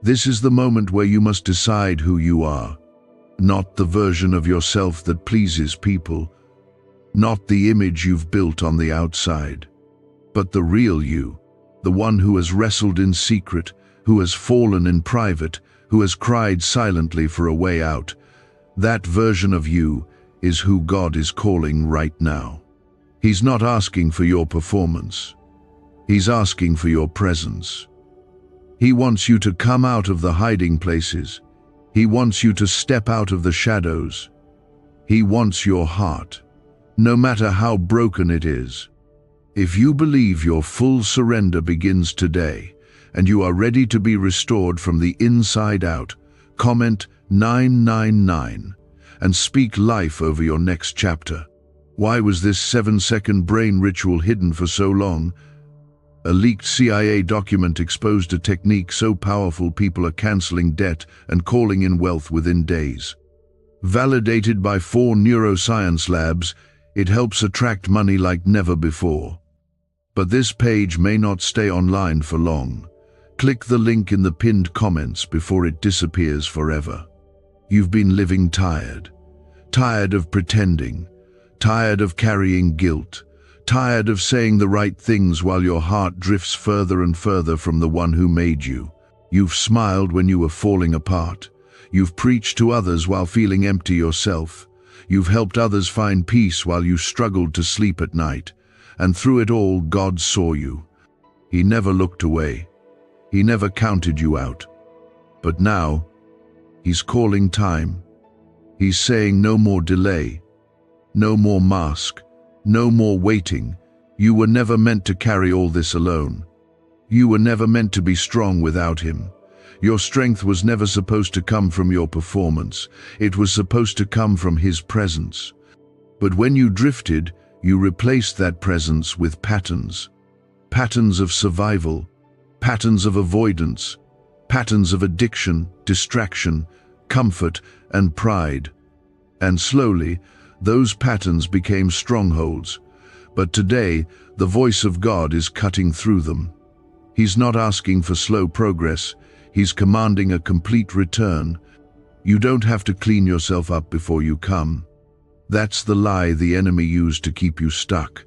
This is the moment where you must decide who you are. Not the version of yourself that pleases people, not the image you've built on the outside, but the real you, the one who has wrestled in secret, who has fallen in private, who has cried silently for a way out. That version of you is who God is calling right now. He's not asking for your performance. He's asking for your presence. He wants you to come out of the hiding places. He wants you to step out of the shadows. He wants your heart, no matter how broken it is. If you believe your full surrender begins today, and you are ready to be restored from the inside out, comment 999 and speak life over your next chapter. Why was this 7-second brain ritual hidden for so long? A leaked CIA document exposed a technique so powerful people are canceling debt and calling in wealth within days. Validated by 4 neuroscience labs, it helps attract money like never before. But this page may not stay online for long. Click the link in the pinned comments before it disappears forever. You've been living tired. Tired of pretending. Tired of carrying guilt. Tired of saying the right things while your heart drifts further and further from the one who made you. You've smiled when you were falling apart. You've preached to others while feeling empty yourself. You've helped others find peace while you struggled to sleep at night. and through it all God saw you. He never looked away. He never counted you out. But now, He's calling time. He's saying no more delay, no more mask, no more waiting. You were never meant to carry all this alone. You were never meant to be strong without Him. Your strength was never supposed to come from your performance. It was supposed to come from His presence. But when you drifted, you replaced that presence with patterns. Patterns of survival, patterns of avoidance, patterns of addiction, distraction, comfort, and pride. And slowly, those patterns became strongholds. But today, the voice of God is cutting through them. He's not asking for slow progress. He's commanding a complete return. You don't have to clean yourself up before you come. That's the lie the enemy used to keep you stuck.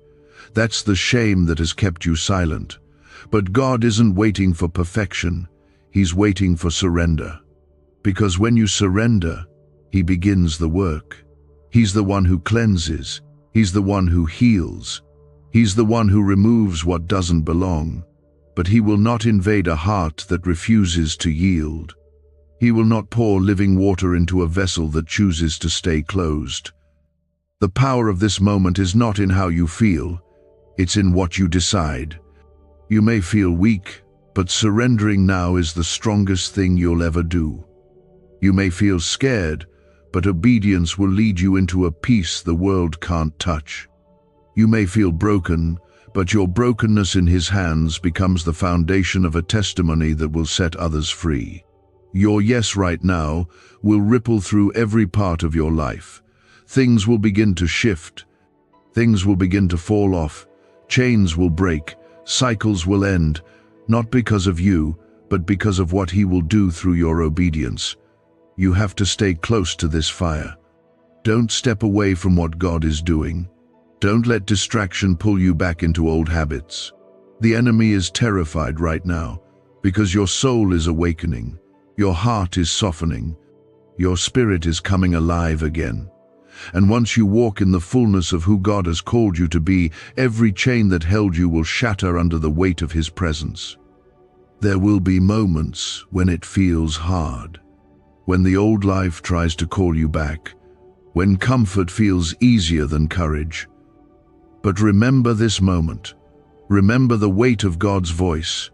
That's the shame that has kept you silent. But God isn't waiting for perfection. He's waiting for surrender. Because when you surrender, He begins the work. He's the one who cleanses. He's the one who heals. He's the one who removes what doesn't belong. But He will not invade a heart that refuses to yield. He will not pour living water into a vessel that chooses to stay closed. The power of this moment is not in how you feel. It's in what you decide. You may feel weak, but surrendering now is the strongest thing you'll ever do. You may feel scared, but obedience will lead you into a peace the world can't touch. You may feel broken, but your brokenness in His hands becomes the foundation of a testimony that will set others free. Your yes right now will ripple through every part of your life. Things will begin to shift. Things will begin to fall off. Chains will break. Cycles will end, not because of you, but because of what He will do through your obedience. You have to stay close to this fire. Don't step away from what God is doing. Don't let distraction pull you back into old habits. The enemy is terrified right now because your soul is awakening. Your heart is softening. Your spirit is coming alive again. And once you walk in the fullness of who God has called you to be, every chain that held you will shatter under the weight of His presence. There will be moments when it feels hard, when the old life tries to call you back, when comfort feels easier than courage. But remember this moment. Remember the weight of God's voice.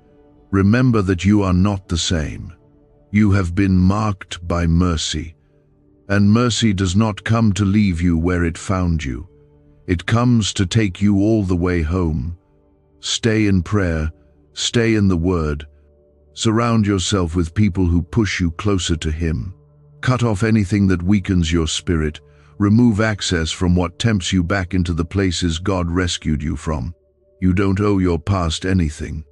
Remember that you are not the same. You have been marked by mercy. And mercy does not come to leave you where it found you. It comes to take you all the way home. Stay in prayer. Stay in the Word. Surround yourself with people who push you closer to Him. Cut off anything that weakens your spirit. Remove access from what tempts you back into the places God rescued you from. You don't owe your past anything.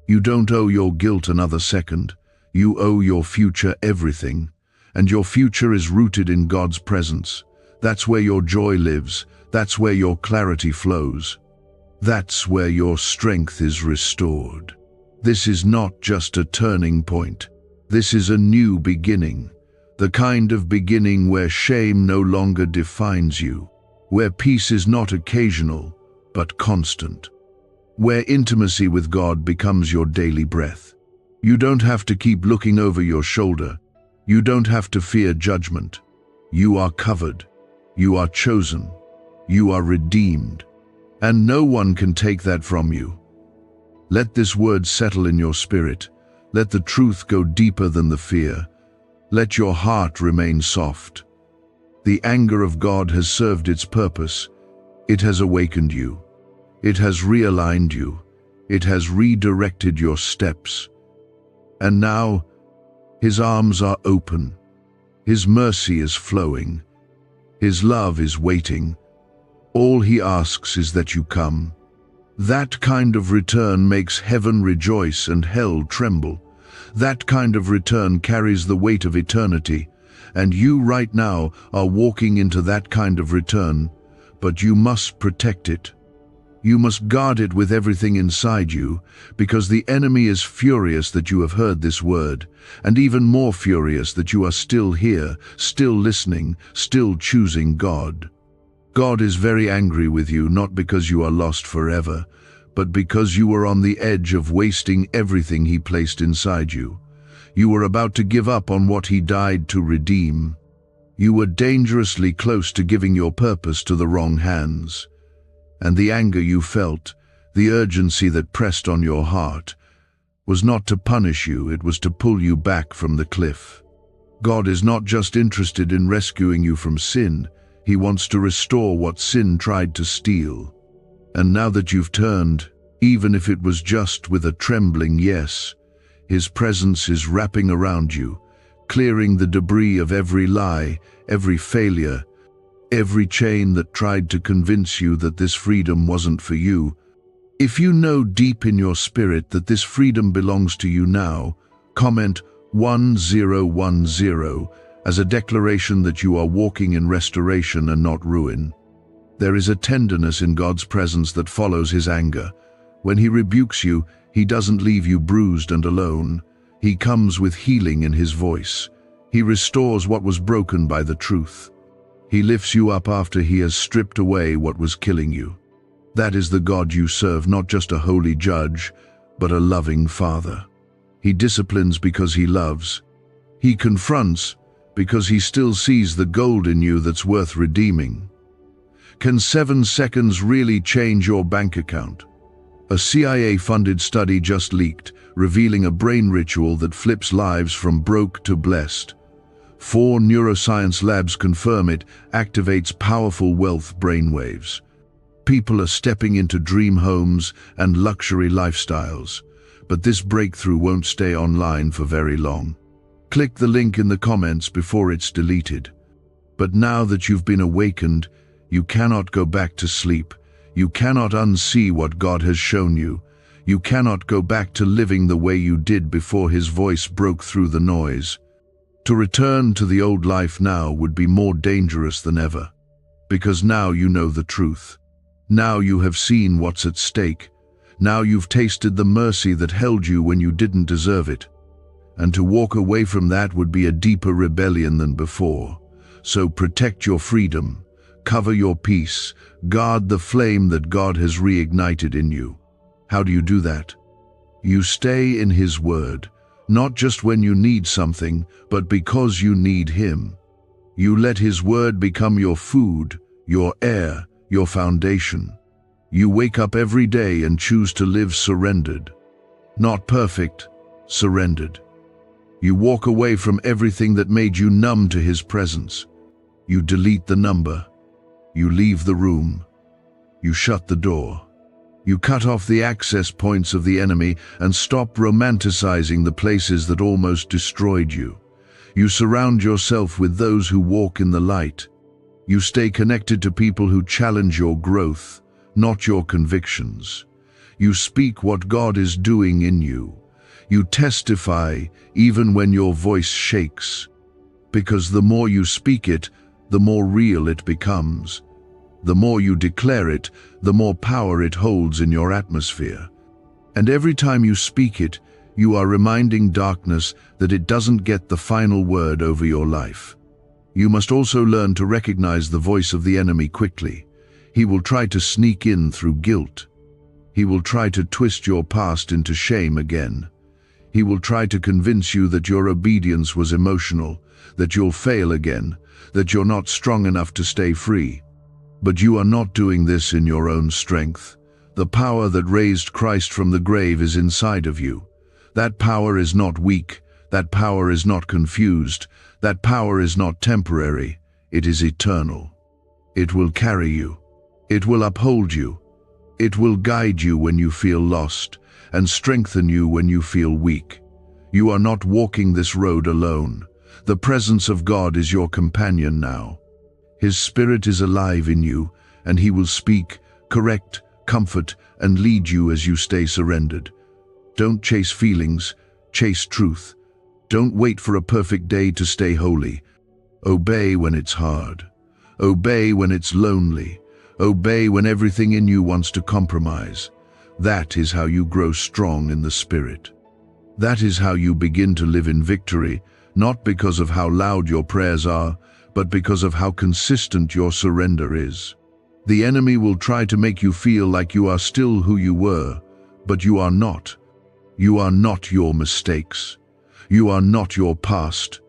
You don't owe your guilt another second. You owe your future everything. And your future is rooted in God's presence. That's where your joy lives. That's where your clarity flows. That's where your strength is restored. This is not just a turning point. This is a new beginning. The kind of beginning where shame no longer defines you. Where peace is not occasional, but constant. Where intimacy with God becomes your daily breath. You don't have to keep looking over your shoulder. You don't have to fear judgment. You are covered. You are chosen. You are redeemed. And no one can take that from you. Let this word settle in your spirit. Let the truth go deeper than the fear. Let your heart remain soft. The anger of God has served its purpose. It has awakened you. It has realigned you. It has redirected your steps. And now, His arms are open. His mercy is flowing. His love is waiting. All He asks is that you come. That kind of return makes heaven rejoice and hell tremble. That kind of return carries the weight of eternity. And you right now are walking into that kind of return, but you must protect it. You must guard it with everything inside you, because the enemy is furious that you have heard this word, and even more furious that you are still here, still listening, still choosing God. God is very angry with you, not because you are lost forever, but because you were on the edge of wasting everything He placed inside you. You were about to give up on what He died to redeem. You were dangerously close to giving your purpose to the wrong hands. And the anger you felt, the urgency that pressed on your heart, was not to punish you, it was to pull you back from the cliff. God is not just interested in rescuing you from sin, He wants to restore what sin tried to steal. And now that you've turned, even if it was just with a trembling yes, His presence is wrapping around you, clearing the debris of every lie, every failure, every chain that tried to convince you that this freedom wasn't for you. If you know deep in your spirit that this freedom belongs to you now, comment 1010 as a declaration that you are walking in restoration and not ruin. There is a tenderness in God's presence that follows His anger. When He rebukes you, He doesn't leave you bruised and alone. He comes with healing in His voice. He restores what was broken by the truth. He lifts you up after He has stripped away what was killing you. That is the God you serve, not just a holy judge, but a loving Father. He disciplines because He loves. He confronts because He still sees the gold in you that's worth redeeming. Can 7 seconds really change your bank account? A CIA-funded study just leaked, revealing a brain ritual that flips lives from broke to blessed. 4 neuroscience labs confirm it activates powerful wealth brainwaves. People are stepping into dream homes and luxury lifestyles, but this breakthrough won't stay online for very long. Click the link in the comments before it's deleted. But now that you've been awakened, you cannot go back to sleep. You cannot unsee what God has shown you. You cannot go back to living the way you did before His voice broke through the noise. To return to the old life now would be more dangerous than ever, because now you know the truth. Now you have seen what's at stake. Now you've tasted the mercy that held you when you didn't deserve it. And to walk away from that would be a deeper rebellion than before. So protect your freedom, cover your peace, guard the flame that God has reignited in you. How do you do that? You stay in His word, not just when you need something, but because you need Him. You let His word become your food, your air, your foundation. You wake up every day and choose to live surrendered. Not perfect, surrendered. You walk away from everything that made you numb to His presence. You delete the number. You leave the room. You shut the door. You cut off the access points of the enemy and stop romanticizing the places that almost destroyed you. You surround yourself with those who walk in the light. You stay connected to people who challenge your growth, not your convictions. You speak what God is doing in you. You testify even when your voice shakes, because the more you speak it, the more real it becomes. The more you declare it, the more power it holds in your atmosphere. And every time you speak it, you are reminding darkness that it doesn't get the final word over your life. You must also learn to recognize the voice of the enemy quickly. He will try to sneak in through guilt. He will try to twist your past into shame again. He will try to convince you that your obedience was emotional, that you'll fail again, that you're not strong enough to stay free. But you are not doing this in your own strength. The power that raised Christ from the grave is inside of you. That power is not weak. That power is not confused. That power is not temporary. It is eternal. It will carry you. It will uphold you. It will guide you when you feel lost and strengthen you when you feel weak. You are not walking this road alone. The presence of God is your companion now. His Spirit is alive in you, and He will speak, correct, comfort, and lead you as you stay surrendered. Don't chase feelings, chase truth. Don't wait for a perfect day to stay holy. Obey when it's hard. Obey when it's lonely. Obey when everything in you wants to compromise. That is how you grow strong in the Spirit. That is how you begin to live in victory, not because of how loud your prayers are, but because of how consistent your surrender is. The enemy will try to make you feel like you are still who you were, but you are not. You are not your mistakes. You are not your past.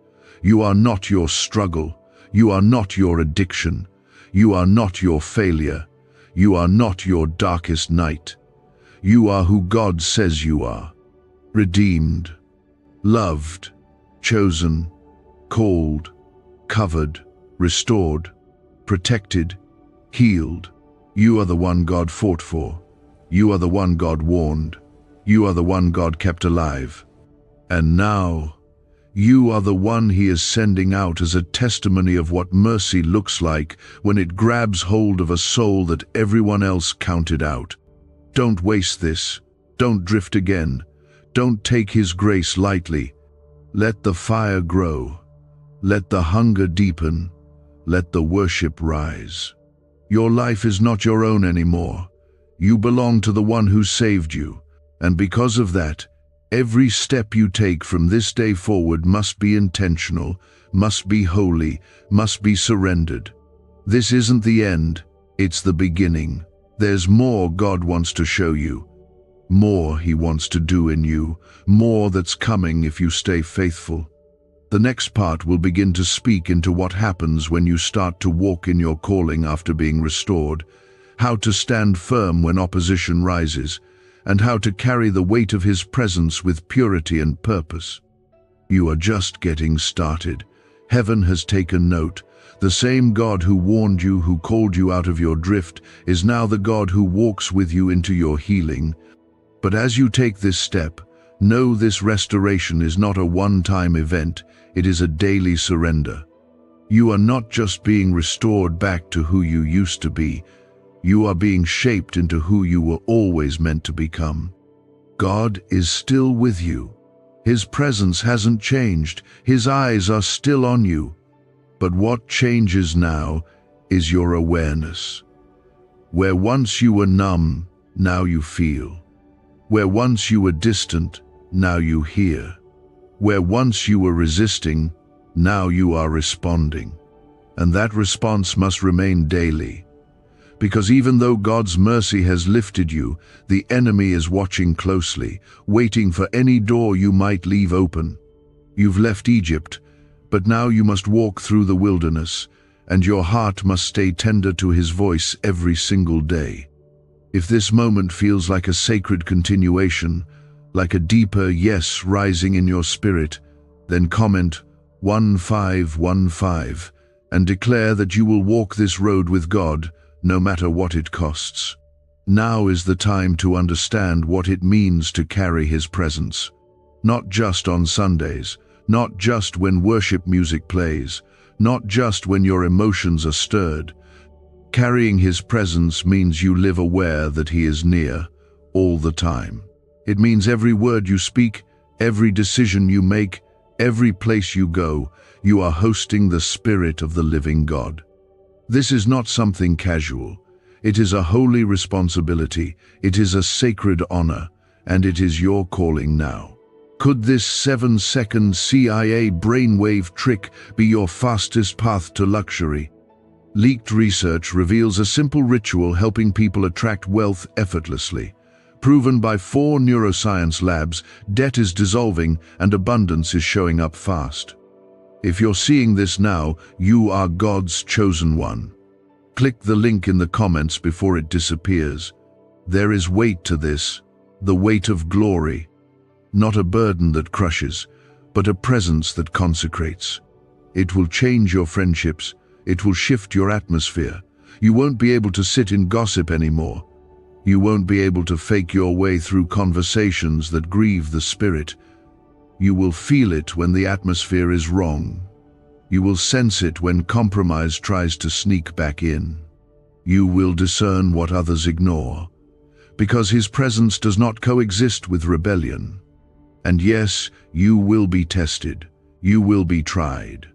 You are not your struggle. You are not your addiction. You are not your failure. You are not your darkest night. You are who God says you are. Redeemed, loved, chosen, called, covered, restored, protected, healed. You are the one God fought for. You are the one God warned. You are the one God kept alive. And now, you are the one He is sending out as a testimony of what mercy looks like when it grabs hold of a soul that everyone else counted out. Don't waste this. Don't drift again. Don't take His grace lightly. Let the fire grow. Let the hunger deepen. Let the worship rise. Your life is not your own anymore. You belong to the one who saved you, and because of that, every step you take from this day forward must be intentional, must be holy, must be surrendered. This isn't the end, it's the beginning. There's more God wants to show you, more He wants to do in you, more that's coming if you stay faithful. The next part will begin to speak into what happens when you start to walk in your calling after being restored, how to stand firm when opposition rises, and how to carry the weight of His presence with purity and purpose. You are just getting started. Heaven has taken note. The same God who warned you, who called you out of your drift, is now the God who walks with you into your healing. But as you take this step, know this restoration is not a one-time event, it is a daily surrender. You are not just being restored back to who you used to be, you are being shaped into who you were always meant to become. God is still with you. His presence hasn't changed. His eyes are still on you. But what changes now is your awareness. Where once you were numb, now you feel. Where once you were distant, now you hear. Where once you were resisting, now you are responding. And that response must remain daily. Because even though God's mercy has lifted you, the enemy is watching closely, waiting for any door you might leave open. You've left Egypt, but now you must walk through the wilderness, and your heart must stay tender to His voice every single day. If this moment feels like a sacred continuation, like a deeper yes rising in your spirit, then comment 1515 and declare that you will walk this road with God, no matter what it costs. Now is the time to understand what it means to carry His presence. Not just on Sundays, not just when worship music plays, not just when your emotions are stirred. Carrying His presence means you live aware that He is near, all the time. It means every word you speak, every decision you make, every place you go, you are hosting the Spirit of the living God. This is not something casual. It is a holy responsibility, it is a sacred honor, and it is your calling now. Could this 7-second CIA brainwave trick be your fastest path to luxury? Leaked research reveals a simple ritual helping people attract wealth effortlessly. Proven by 4 neuroscience labs, debt is dissolving and abundance is showing up fast. If you're seeing this now, you are God's chosen one. Click the link in the comments before it disappears. There is weight to this, the weight of glory. Not a burden that crushes, but a presence that consecrates. It will change your friendships. It will shift your atmosphere. You won't be able to sit in gossip anymore. You won't be able to fake your way through conversations that grieve the spirit. You will feel it when the atmosphere is wrong. You will sense it when compromise tries to sneak back in. You will discern what others ignore, because His presence does not coexist with rebellion. And yes, you will be tested. You will be tried.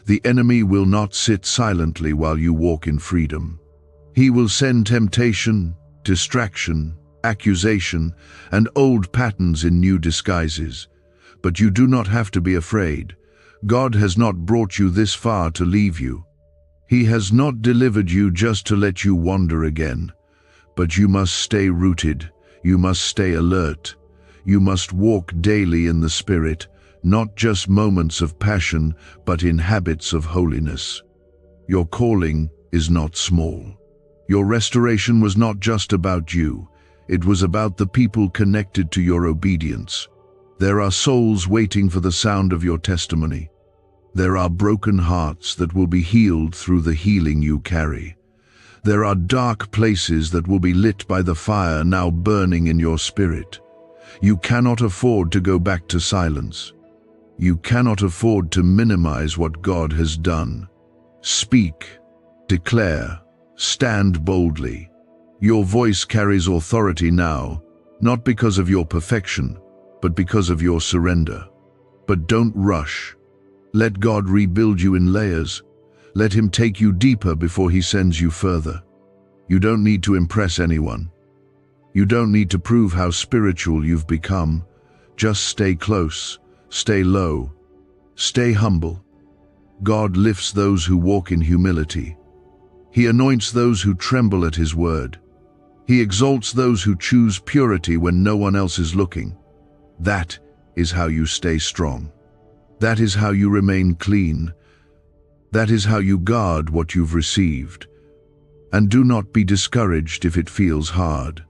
The enemy will not sit silently while you walk in freedom. He will send temptation, distraction, accusation, and old patterns in new disguises. But you do not have to be afraid. God has not brought you this far to leave you. He has not delivered you just to let you wander again, but you must stay rooted, you must stay alert, you must walk daily in the Spirit, not just moments of passion, but in habits of holiness. Your calling is not small. Your restoration was not just about you, it was about the people connected to your obedience. There are souls waiting for the sound of your testimony. There are broken hearts that will be healed through the healing you carry. There are dark places that will be lit by the fire now burning in your spirit. You cannot afford to go back to silence. You cannot afford to minimize what God has done. Speak, declare, stand boldly. Your voice carries authority now, not because of your perfection, but because of your surrender. But don't rush. Let God rebuild you in layers. Let Him take you deeper before He sends you further. You don't need to impress anyone. You don't need to prove how spiritual you've become. Just stay close, stay low, stay humble. God lifts those who walk in humility. He anoints those who tremble at His word. He exalts those who choose purity when no one else is looking. That is how you stay strong. That is how you remain clean. That is how you guard what you've received. And do not be discouraged if it feels hard.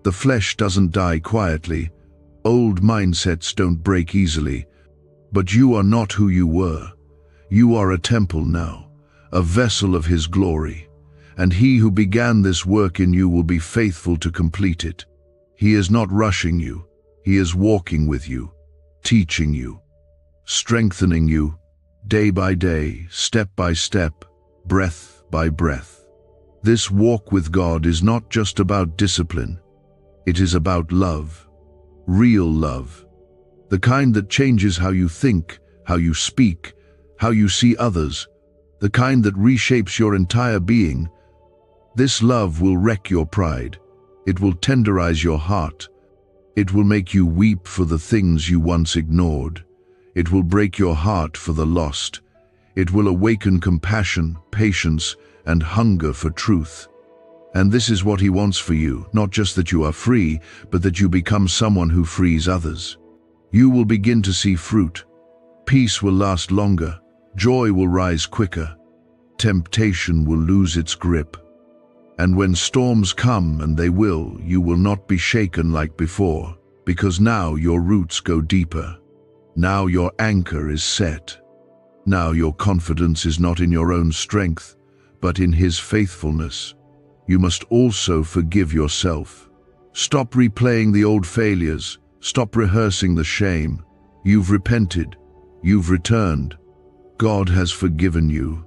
The flesh doesn't die quietly. Old mindsets don't break easily. But you are not who you were. You are a temple now, a vessel of His glory. And He who began this work in you will be faithful to complete it. He is not rushing you. He is walking with you, teaching you, strengthening you, day by day, step by step, breath by breath. This walk with God is not just about discipline. It is about love, real love, the kind that changes how you think, how you speak, how you see others, the kind that reshapes your entire being. This love will wreck your pride. It will tenderize your heart. It will make you weep for the things you once ignored. It will break your heart for the lost. It will awaken compassion, patience, and hunger for truth. And this is what He wants for you, not just that you are free, but that you become someone who frees others. You will begin to see fruit. Peace will last longer. Joy will rise quicker. Temptation will lose its grip. And when storms come, and they will, you will not be shaken like before, because now your roots go deeper. Now your anchor is set. Now your confidence is not in your own strength, but in His faithfulness. You must also forgive yourself. Stop replaying the old failures. Stop rehearsing the shame. You've repented. You've returned. God has forgiven you.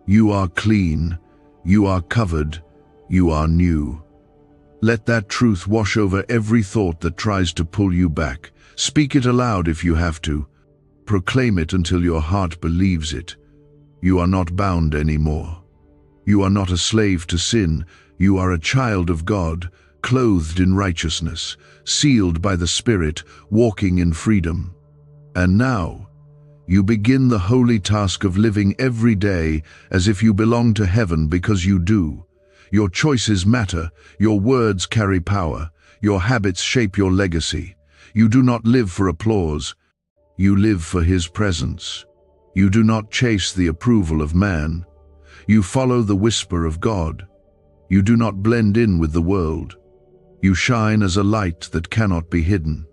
You are clean. You are covered. You are new. Let that truth wash over every thought that tries to pull you back. Speak it aloud if you have to. Proclaim it until your heart believes it. You are not bound anymore. You are not a slave to sin. You are a child of God, clothed in righteousness, sealed by the Spirit, walking in freedom. And now, you begin the holy task of living every day as if you belong to heaven, because you do. Your choices matter, your words carry power, your habits shape your legacy. You do not live for applause. You live for His presence. You do not chase the approval of man. You follow the whisper of God. You do not blend in with the world. You shine as a light that cannot be hidden.